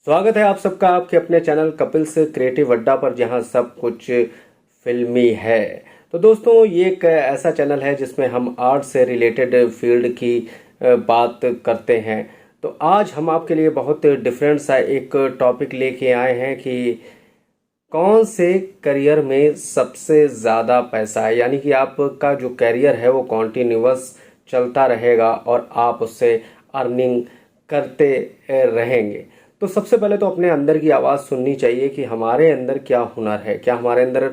स्वागत है आप सबका आपके अपने चैनल कपिल से क्रिएटिव अड्डा पर, जहां सब कुछ फिल्मी है। तो दोस्तों, ये एक ऐसा चैनल है जिसमें हम आर्ट से रिलेटेड फील्ड की बात करते हैं। तो आज हम आपके लिए बहुत डिफरेंट सा एक टॉपिक लेके आए हैं कि कौन से करियर में सबसे ज़्यादा पैसा है, यानी कि आपका जो करियर है वो कॉन्टिन्यूअस चलता रहेगा और आप उससे अर्निंग करते रहेंगे। तो सबसे पहले तो अपने अंदर की आवाज़ सुननी चाहिए कि हमारे अंदर क्या हुनर है। क्या हमारे अंदर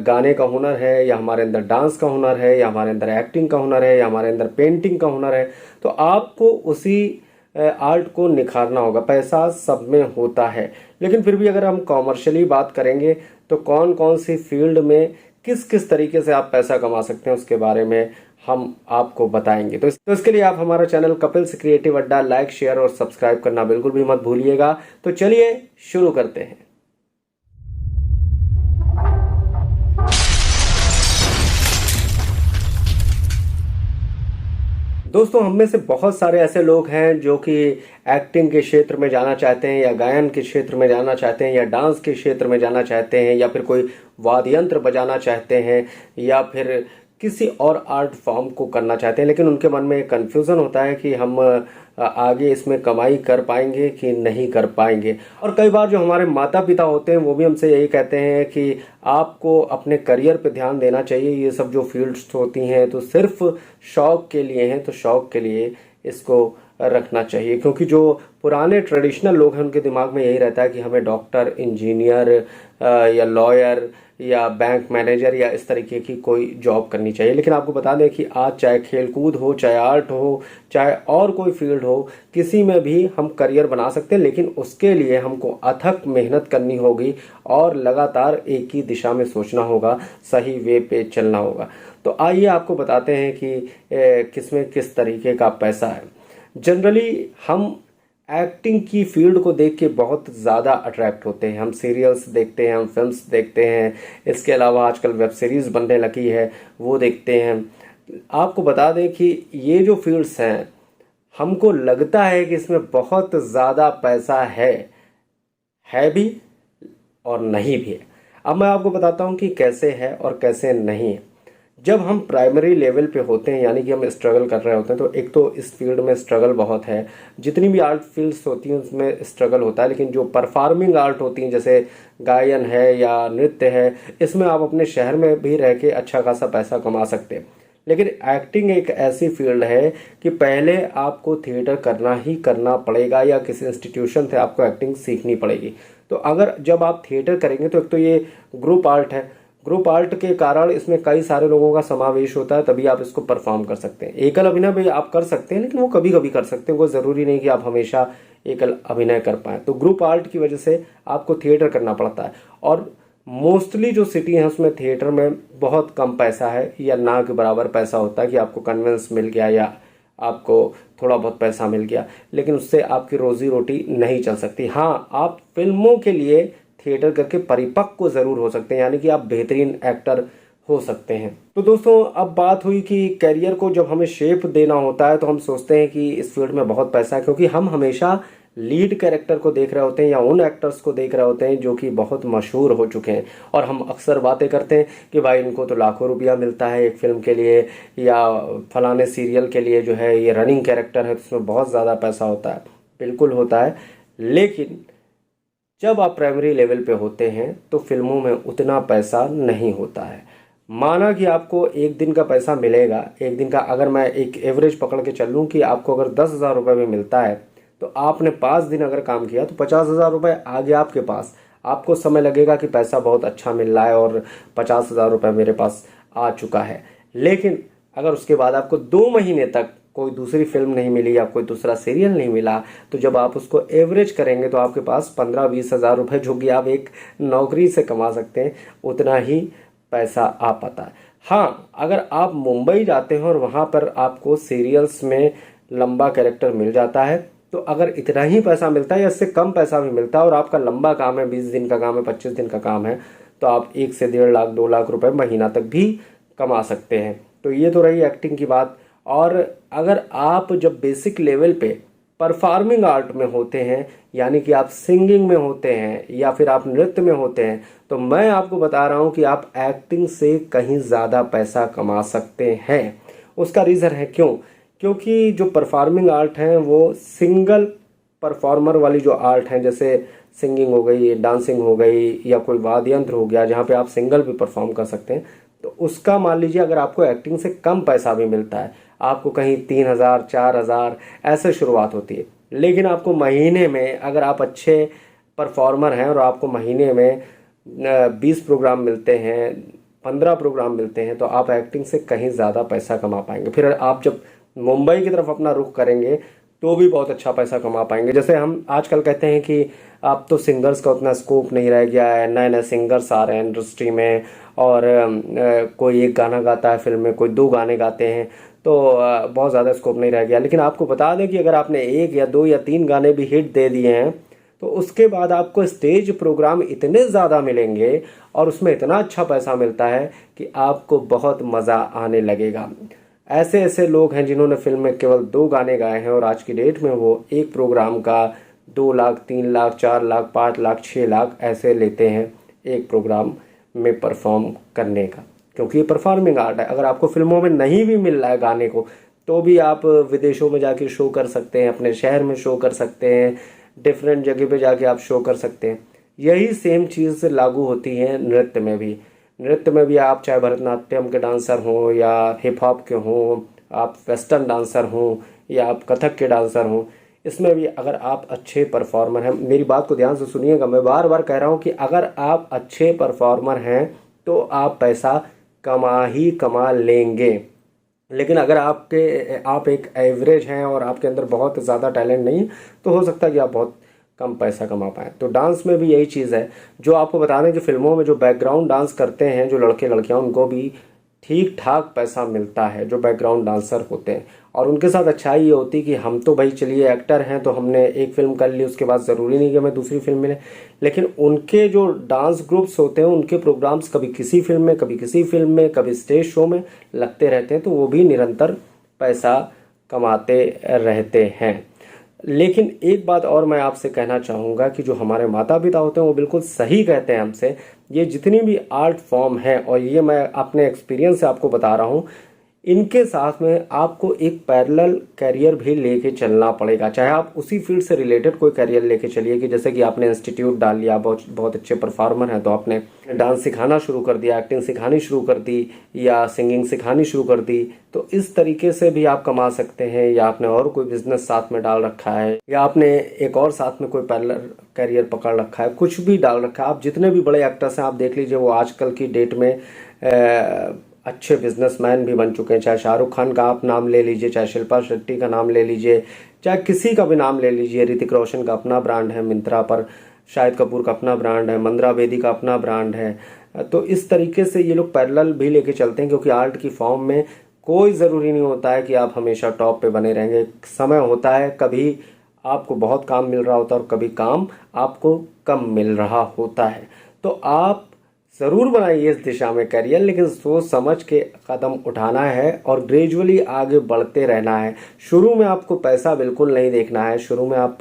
गाने का हुनर है, या हमारे अंदर डांस का हुनर है, या हमारे अंदर एक्टिंग का हुनर है, या हमारे अंदर पेंटिंग का हुनर है। तो आपको उसी आर्ट को निखारना होगा। पैसा सब में होता है, लेकिन फिर भी अगर हम कॉमर्शियली बात करेंगे तो कौन कौन सी फील्ड में किस किस तरीके से आप पैसा कमा सकते हैं उसके बारे में हम आपको बताएंगे। तो इसके लिए आप हमारा चैनल कपिल्स क्रिएटिव अड्डा लाइक, शेयर और सब्सक्राइब करना बिल्कुल भी मत भूलिएगा। तो चलिए शुरू करते हैं। दोस्तों, हम में से बहुत सारे ऐसे लोग हैं जो कि एक्टिंग के क्षेत्र में जाना चाहते हैं, या गायन के क्षेत्र में जाना चाहते हैं, या डांस के क्षेत्र में जाना चाहते हैं, या फिर कोई वाद्य यंत्र बजाना चाहते हैं, या फिर किसी और आर्ट फॉर्म को करना चाहते हैं। लेकिन उनके मन में एक कन्फ्यूज़न होता है कि हम आगे इसमें कमाई कर पाएंगे कि नहीं कर पाएंगे। और कई बार जो हमारे माता पिता होते हैं वो भी हमसे यही कहते हैं कि आपको अपने करियर पे ध्यान देना चाहिए। ये सब जो फील्ड्स होती हैं तो सिर्फ शौक के लिए हैं, तो शौक के लिए इसको रखना चाहिए। क्योंकि जो पुराने ट्रेडिशनल लोग हैं उनके दिमाग में यही रहता है कि हमें डॉक्टर, इंजीनियर या लॉयर या बैंक मैनेजर या इस तरीके की कोई जॉब करनी चाहिए। लेकिन आपको बता दें कि आज चाहे खेलकूद हो, चाहे आर्ट हो, चाहे और कोई फील्ड हो, किसी में भी हम करियर बना सकते हैं। लेकिन उसके लिए हमको अथक मेहनत करनी होगी और लगातार एक ही दिशा में सोचना होगा, सही वे पे चलना होगा। तो आइए आपको बताते हैं कि किसमें किस तरीके का पैसा है। जनरली हम एक्टिंग की फील्ड को देख के बहुत ज़्यादा अट्रैक्ट होते हैं। हम सीरियल्स देखते हैं, हम फिल्म्स देखते हैं, इसके अलावा आजकल वेब सीरीज़ बनने लगी है वो देखते हैं। आपको बता दें कि ये जो फील्ड्स हैं हमको लगता है कि इसमें बहुत ज़्यादा पैसा है भी और नहीं भी है। अब मैं आपको बताता हूँ कि कैसे है और कैसे नहीं है। जब हम प्राइमरी लेवल पे होते हैं, यानी कि हम स्ट्रगल कर रहे होते हैं, तो एक तो इस फील्ड में स्ट्रगल बहुत है। जितनी भी आर्ट फील्ड्स होती हैं उसमें स्ट्रगल होता है। लेकिन जो परफॉर्मिंग आर्ट होती हैं, जैसे गायन है या नृत्य है, इसमें आप अपने शहर में भी रह के अच्छा खासा पैसा कमा सकते हैं। लेकिन एक्टिंग एक ऐसी फील्ड है कि पहले आपको थिएटर करना ही करना पड़ेगा, या किसी इंस्टीट्यूशन से आपको एक्टिंग सीखनी पड़ेगी। तो अगर जब आप थिएटर करेंगे तो एक तो ये ग्रुप आर्ट है। ग्रुप आर्ट के कारण इसमें कई सारे लोगों का समावेश होता है, तभी आप इसको परफॉर्म कर सकते हैं। एकल अभिनय भी आप कर सकते हैं, लेकिन वो कभी कभी कर सकते हैं, वो ज़रूरी नहीं कि आप हमेशा एकल अभिनय कर पाएँ। तो ग्रुप आर्ट की वजह से आपको थिएटर करना पड़ता है। और मोस्टली जो सिटी है उसमें थिएटर में बहुत कम पैसा है, या ना के बराबर पैसा होता है कि आपको कन्वेंस मिल गया या आपको थोड़ा बहुत पैसा मिल गया, लेकिन उससे आपकी रोजी रोटी नहीं चल सकती। हाँ, आप फिल्मों के लिए थिएटर करके परिपक्व जरूर हो सकते हैं, यानी कि आप बेहतरीन एक्टर हो सकते हैं। तो दोस्तों, अब बात हुई कि करियर को जब हमें शेप देना होता है तो हम सोचते हैं कि इस फील्ड में बहुत पैसा है, क्योंकि हम हमेशा लीड कैरेक्टर को देख रहे होते हैं या उन एक्टर्स को देख रहे होते हैं जो कि बहुत मशहूर हो चुके हैं। और हम अक्सर बातें करते हैं कि भाई इनको तो लाखों रुपया मिलता है एक फिल्म के लिए, या फलाने सीरियल के लिए जो है ये रनिंग कैरेक्टर है तो उसमें बहुत ज़्यादा पैसा होता है। बिल्कुल होता है, लेकिन जब आप प्राइमरी लेवल पे होते हैं तो फिल्मों में उतना पैसा नहीं होता है। माना कि आपको एक दिन का पैसा मिलेगा, एक दिन का अगर मैं एक एवरेज पकड़ के चलूँ कि आपको अगर 10,000 रुपये भी मिलता है तो आपने 5 दिन अगर काम किया तो 50,000 रुपये आ गया आपके पास। आपको समय लगेगा कि पैसा बहुत अच्छा मिल रहा है और 50,000 रुपये मेरे पास आ चुका है। लेकिन अगर उसके बाद आपको 2 महीने तक कोई दूसरी फिल्म नहीं मिली या कोई दूसरा सीरियल नहीं मिला, तो जब आप उसको एवरेज करेंगे तो आपके पास 15-20 हज़ार रुपये, जो कि आप एक नौकरी से कमा सकते हैं, उतना ही पैसा आ पाता है। हाँ, अगर आप मुंबई जाते हैं और वहाँ पर आपको सीरियल्स में लंबा कैरेक्टर मिल जाता है, तो अगर इतना ही पैसा मिलता है या इससे कम पैसा भी मिलता है और आपका लंबा काम है, 20 दिन का काम है, 25 दिन का काम है, तो आप 1 से 1.5 लाख 2 लाख रुपए महीना तक भी कमा सकते हैं। तो ये तो रही एक्टिंग की बात। और अगर आप जब बेसिक लेवल पे परफॉर्मिंग आर्ट में होते हैं, यानी कि आप सिंगिंग में होते हैं या फिर आप नृत्य में होते हैं, तो मैं आपको बता रहा हूं कि आप एक्टिंग से कहीं ज़्यादा पैसा कमा सकते हैं। उसका रीज़न है क्यों? क्योंकि जो परफॉर्मिंग आर्ट हैं वो सिंगल परफॉर्मर वाली जो आर्ट हैं, जैसे सिंगिंग हो गई, डांसिंग हो गई या कोई वाद्य यंत्र हो गया जहाँ पे आप सिंगल भी परफॉर्म कर सकते हैं, तो उसका मान लीजिए अगर आपको एक्टिंग से कम पैसा भी मिलता है, आपको कहीं 3,000 4,000 ऐसे शुरुआत होती है, लेकिन आपको महीने में अगर आप अच्छे परफॉर्मर हैं और आपको महीने में 20 प्रोग्राम मिलते हैं, 15 प्रोग्राम मिलते हैं, तो आप एक्टिंग से कहीं ज़्यादा पैसा कमा पाएंगे। फिर आप जब मुंबई की तरफ अपना रुख करेंगे तो भी बहुत अच्छा पैसा कमा पाएंगे। जैसे हम आजकल कहते हैं कि अब तो सिंगर्स का उतना स्कोप नहीं रह गया है, नए नए सिंगर्स आ रहे हैं इंडस्ट्री में और कोई एक गाना गाता है फिल्म में, कोई 2 गाने गाते हैं, तो बहुत ज़्यादा स्कोप नहीं रह गया। लेकिन आपको बता दें कि अगर आपने 1 या 2 या 3 गाने भी हिट दे दिए हैं तो उसके बाद आपको स्टेज प्रोग्राम इतने ज़्यादा मिलेंगे और उसमें इतना अच्छा पैसा मिलता है कि आपको बहुत मज़ा आने लगेगा। ऐसे ऐसे लोग हैं जिन्होंने फिल्म में केवल 2 गाने गाए हैं और आज की डेट में वो एक प्रोग्राम का 2 लाख, 3 लाख, 4 लाख, 5 लाख, 6 लाख ऐसे लेते हैं एक प्रोग्राम में परफॉर्म करने का, क्योंकि ये परफॉर्मिंग आर्ट है। अगर आपको फिल्मों में नहीं भी मिल रहा है गाने को, तो भी आप विदेशों में जाके शो कर सकते हैं, अपने शहर में शो कर सकते हैं, डिफरेंट जगह पे जाके आप शो कर सकते हैं। यही सेम चीज़ लागू होती है नृत्य में भी। नृत्य में भी आप चाहे भरतनाट्यम के डांसर हों या हिप हॉप के हों, आप वेस्टर्न डांसर हों या आप कथक के डांसर हों, इसमें भी अगर आप अच्छे परफॉर्मर हैं, मेरी बात को ध्यान से सुनिएगा, मैं बार बार कह रहा हूं कि अगर आप अच्छे परफॉर्मर हैं तो आप पैसा कमा ही कमा लेंगे। लेकिन अगर आप एक एवरेज हैं और आपके अंदर बहुत ज़्यादा टैलेंट नहीं, तो हो सकता है कि आप बहुत कम पैसा कमा पाएँ। तो डांस में भी यही चीज़ है, जो आपको बता दें कि फिल्मों में जो बैकग्राउंड डांस करते हैं जो लड़के लड़कियां, उनको भी ठीक ठाक पैसा मिलता है जो बैकग्राउंड डांसर होते हैं। और उनके साथ अच्छाई ये होती कि हम तो भाई चलिए एक्टर हैं, तो हमने एक फिल्म कर ली, उसके बाद ज़रूरी नहीं कि हमें दूसरी फिल्म मिले, लेकिन उनके जो डांस ग्रुप्स होते हैं उनके प्रोग्राम्स कभी किसी फिल्म में, कभी किसी फिल्म में, कभी स्टेज शो में लगते रहते हैं, तो वो भी निरंतर पैसा कमाते रहते हैं। लेकिन एक बात और मैं आपसे कहना चाहूँगा कि जो हमारे माता पिता होते हैं वो बिल्कुल सही कहते हैं हमसे, ये जितनी भी आर्ट फॉर्म है, और ये मैं अपने एक्सपीरियंस से आपको बता रहा हूँ, इनके साथ में आपको एक पैरेलल करियर भी लेके चलना पड़ेगा। चाहे आप उसी फील्ड से रिलेटेड कोई करियर लेके चलिए, कि जैसे कि आपने इंस्टीट्यूट डाल लिया, बहुत बहुत अच्छे परफॉर्मर हैं तो आपने डांस सिखाना शुरू कर दिया, एक्टिंग सिखानी शुरू कर दी या सिंगिंग सिखानी शुरू कर दी, तो इस तरीके से भी आप कमा सकते हैं। या आपने और कोई बिजनेस साथ में डाल रखा है, या आपने एक और साथ में कोई पैरेलल करियर पकड़ रखा है, कुछ भी डाल रखा है। आप जितने भी बड़े एक्टर्स हैं आप देख लीजिए, वो आजकल की डेट में अच्छे बिजनेसमैन भी बन चुके हैं। चाहे शाहरुख खान का आप नाम ले लीजिए, चाहे शिल्पा शेट्टी का नाम ले लीजिए, चाहे किसी का भी नाम ले लीजिए। ऋतिक रोशन का अपना ब्रांड है मिंत्रा पर, शाहिद कपूर का अपना ब्रांड है, मंद्रा बेदी का अपना ब्रांड है। तो इस तरीके से ये लोग पैरेलल भी लेके चलते हैं, क्योंकि आर्ट की फॉर्म में कोई ज़रूरी नहीं होता है कि आप हमेशा टॉप पे बने रहेंगे। समय होता है कभी आपको बहुत काम मिल रहा होता है और कभी काम आपको कम मिल रहा होता है। तो आप ज़रूर बनाइए इस दिशा में करियर, लेकिन सोच समझ के कदम उठाना है और ग्रेजुअली आगे बढ़ते रहना है। शुरू में आपको पैसा बिल्कुल नहीं देखना है। शुरू में आप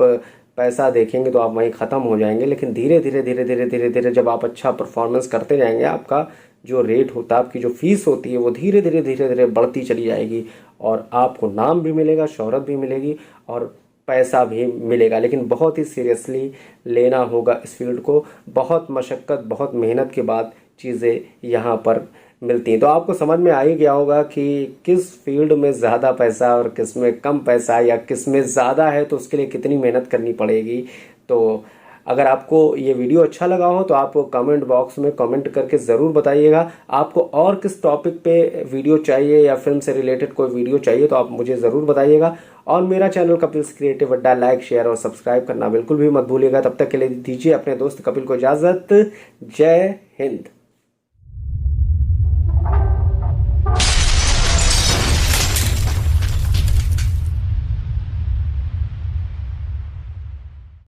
पैसा देखेंगे तो आप वहीं ख़त्म हो जाएंगे, लेकिन धीरे धीरे धीरे धीरे धीरे धीरे जब आप अच्छा परफॉर्मेंस करते जाएंगे, आपका जो रेट होता है, आपकी जो फीस होती है, वो धीरे धीरे धीरे धीरे बढ़ती चली जाएगी और आपको नाम भी मिलेगा, शोहरत भी मिलेगी और पैसा भी मिलेगा। लेकिन बहुत ही सीरियसली लेना होगा इस फील्ड को। बहुत मशक्क़त, बहुत मेहनत के बाद चीज़ें यहाँ पर मिलती हैं। तो आपको समझ में आ ही गया होगा कि किस फील्ड में ज़्यादा पैसा और किस में कम पैसा, या किस में ज़्यादा है तो उसके लिए कितनी मेहनत करनी पड़ेगी। तो अगर आपको ये वीडियो अच्छा लगा हो तो आप कमेंट बॉक्स में कमेंट करके ज़रूर बताइएगा। आपको और किस टॉपिक पे वीडियो चाहिए या फिल्म से रिलेटेड कोई वीडियो चाहिए तो आप मुझे ज़रूर बताइएगा। और मेरा चैनल कपिल्स क्रिएटिव अड्डा लाइक, शेयर और सब्सक्राइब करना बिल्कुल भी मत भूलिएगा। तब तक के लिए दीजिए अपने दोस्त कपिल को इजाज़त। जय हिंद।